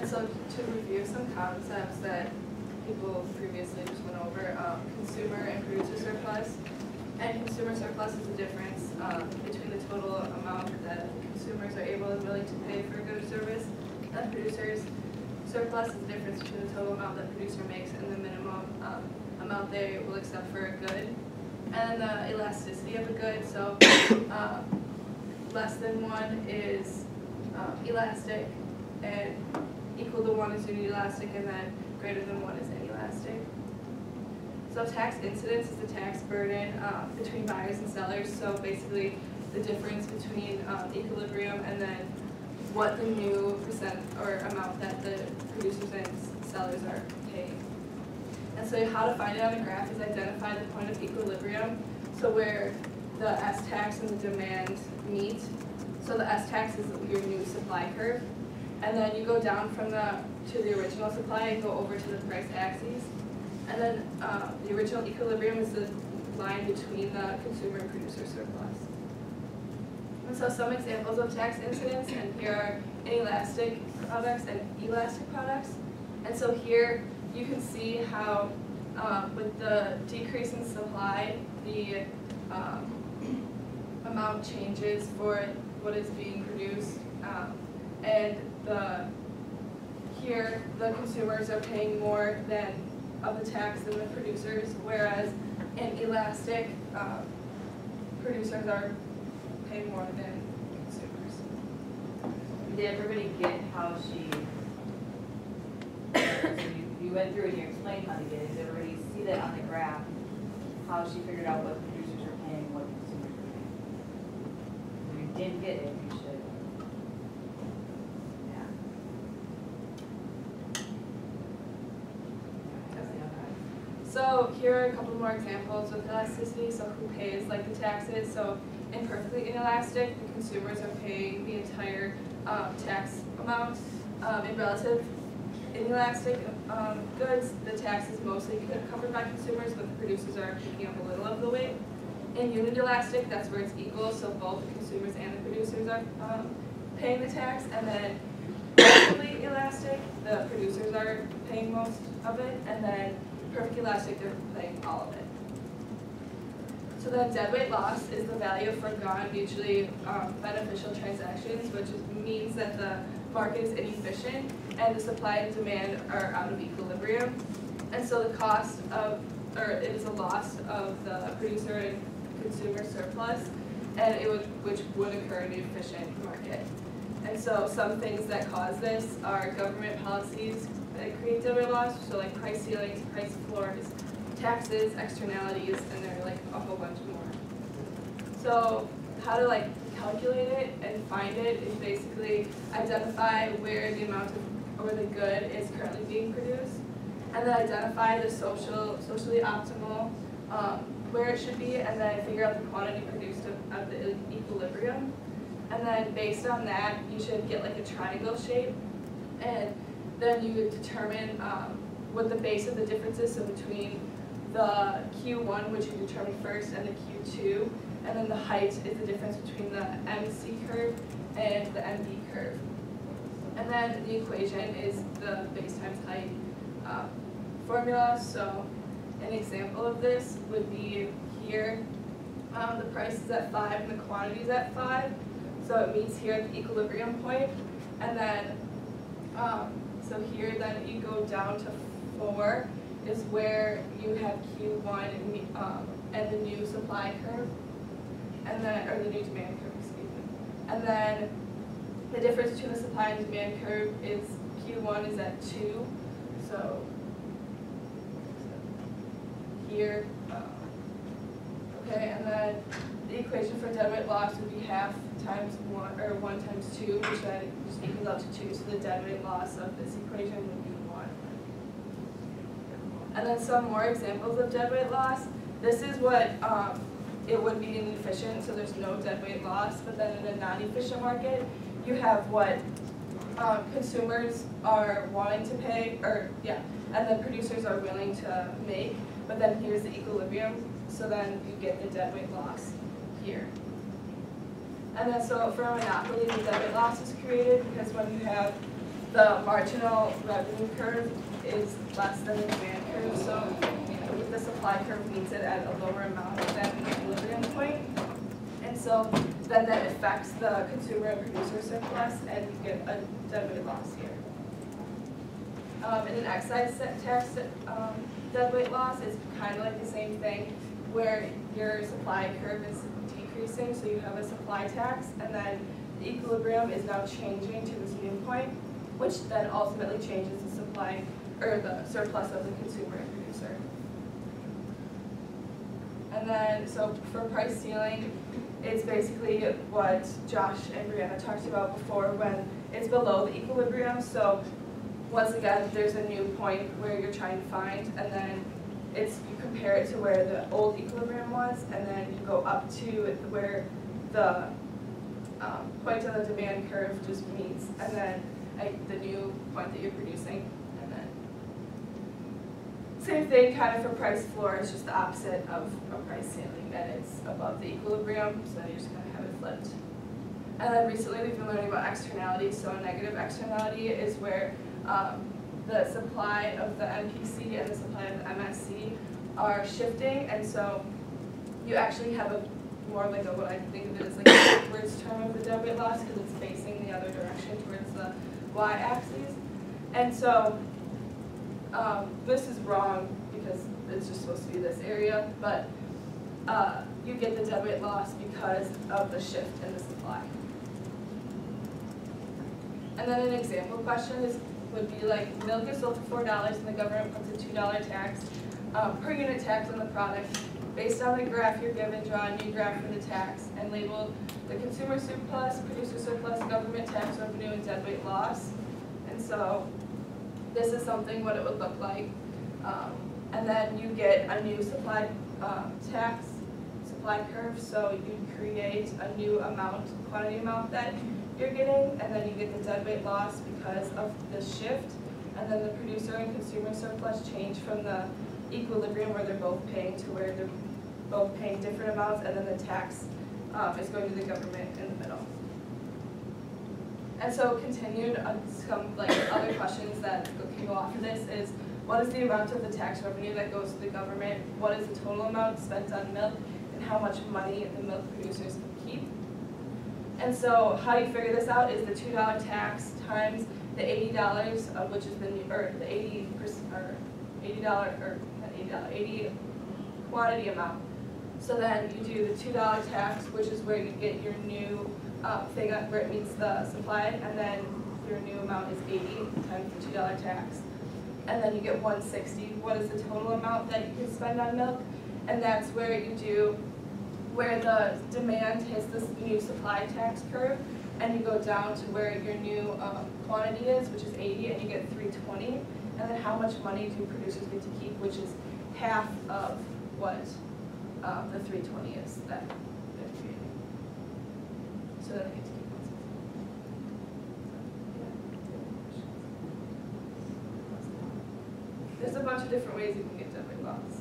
And so to review some concepts that people previously just went over, consumer and producer surplus. And consumer surplus is the difference between the total amount that consumers are able and willing to pay for a good or service, and producers surplus is the difference between the total amount that producer makes and the minimum amount they will accept for a good. And the elasticity of a good, so less than 1 is elastic, and equal to 1 is inelastic, and then greater than 1 is inelastic. So tax incidence is the tax burden between buyers and sellers, so basically the difference between equilibrium and then what the new percent or amount that the producers and sellers are paying. And so how to find it on a graph is identify the point of equilibrium, so where the S tax and the demand meet. So the S tax is your new supply curve, and then you go down from to the original supply and go over to the price axis. And then the original equilibrium is the line between the consumer and producer surplus. And so some examples of tax incidence, and here are inelastic products and elastic products. And so here you can see how with the decrease in supply, the amount changes for what is being produced, and here the consumers are paying more of the tax than the producers, whereas in elastic, producers are paying more than consumers. Did everybody get how she, so you went through and you explained how to get it. Did everybody see that on the graph, how she figured out what producers are paying, what consumers are paying? If you didn't get it, you should. So here are a couple more examples of elasticity. So who pays like the taxes? So in perfectly inelastic, the consumers are paying the entire tax amount. In relative inelastic goods, the tax is mostly covered by consumers, but the producers are picking up a little of the weight. In unit elastic, that's where it's equal, so both the consumers and the producers are paying the tax. And then relatively elastic, the producers are paying most of it, and then perfect elastic, they're paying all of it. So then deadweight loss is the value of foregone mutually beneficial transactions, which means that the market is inefficient and the supply and demand are out of equilibrium. And so the cost of, or it is a loss of the producer and consumer surplus, and which would occur in an efficient market. And so some things that cause this are government policies that create deadweight loss, so like price ceilings, price floors, taxes, externalities, and there are like a whole bunch more. So how to like calculate it and find it is basically identify where the amount of, or the good is currently being produced, and then identify the socially optimal where it should be, and then figure out the quantity produced of the equilibrium. And then based on that, you should get like a triangle shape, and then you determine what the base of the difference is, so between the Q1, which you determine first, and the Q2, and then the height is the difference between the MC curve and the MB curve. And then the equation is the base times height formula. So an example of this would be here, the price is at 5 and the quantity is at 5. So it meets here at the equilibrium point, and then so here then you go down to 4 is where you have Q1 and the new supply curve, and then, or the new demand curve, excuse me. And then the difference between the supply and demand curve is Q1 is at 2, so here, okay, and then the equation for deadweight loss would be half times 1, or 1 times 2, which then just equals out to 2, so the deadweight loss of this equation would be 1. And then some more examples of deadweight loss. This is what it would be inefficient, so there's no deadweight loss, but then in a non-efficient market, you have what consumers are wanting to pay, and then producers are willing to make, but then here's the equilibrium, so then you get the deadweight loss here. And then so for a monopoly, the deadweight loss is created because when you have the marginal revenue curve is less than the demand curve, so the supply curve meets it at a lower amount than the equilibrium point. And so then that affects the consumer and producer surplus, and you get a deadweight loss here. In an excise tax deadweight loss, it's kind of like the same thing, where your supply curve is decreasing, so you have a supply tax, and then the equilibrium is now changing to this new point, which then ultimately changes the supply, or the surplus of the consumer and producer. And then, so for price ceiling, it's basically what Josh and Brianna talked about before, when it's below the equilibrium. So once again, there's a new point where you're trying to find, and then you compare it to where the old equilibrium was, and then you go up to where the point on the demand curve just meets, and then the new point that you're producing, and then same thing kind of for price floor. It's just the opposite of a price ceiling, and it's above the equilibrium, so you just kind of have it flipped. And then recently we've been learning about externalities. So a negative externality is where the supply of the MPC and the supply of the MSC are shifting, and so you actually have a more like what I think of it as like a backwards term of the deadweight loss, because it's facing the other direction towards the y-axis. And so this is wrong because it's just supposed to be this area, but you get the deadweight loss because of the shift in the supply. And then an example question would be like, milk is sold for $4 and the government puts a $2 tax per unit tax on the product. Based on the graph you're given, draw a new graph for the tax and label the consumer surplus, producer surplus, government tax revenue, and deadweight loss. And so this is something what it would look like. And then you get a new supply tax supply curve, so you create a new amount, quantity amount that you're getting, and then you get the deadweight loss because of the shift, and then the producer and consumer surplus change from the equilibrium where they're both paying to where they're both paying different amounts, and then the tax is going to the government in the middle. And so continued, some like other questions that can go off of this is, what is the amount of the tax revenue that goes to the government? What is the total amount spent on milk? And how much money the milk producers can keep? And so how you figure this out is the $2 tax times the $80, which is the new, or the 80% or $80 or not $80, 80 quantity amount. So then you do the $2 tax, which is where you get your new thing where it meets the supply, and then your new amount is 80 times the $2 tax. And then you get 160. What is the total amount that you can spend on milk? And that's where you do, where the demand hits this new supply tax curve, and you go down to where your new quantity is, which is 80, and you get 320. And then how much money do producers get to keep, which is half of what the 320 is that they're creating. So then they get to keep 160. There's a bunch of different ways you can get deadweight loss.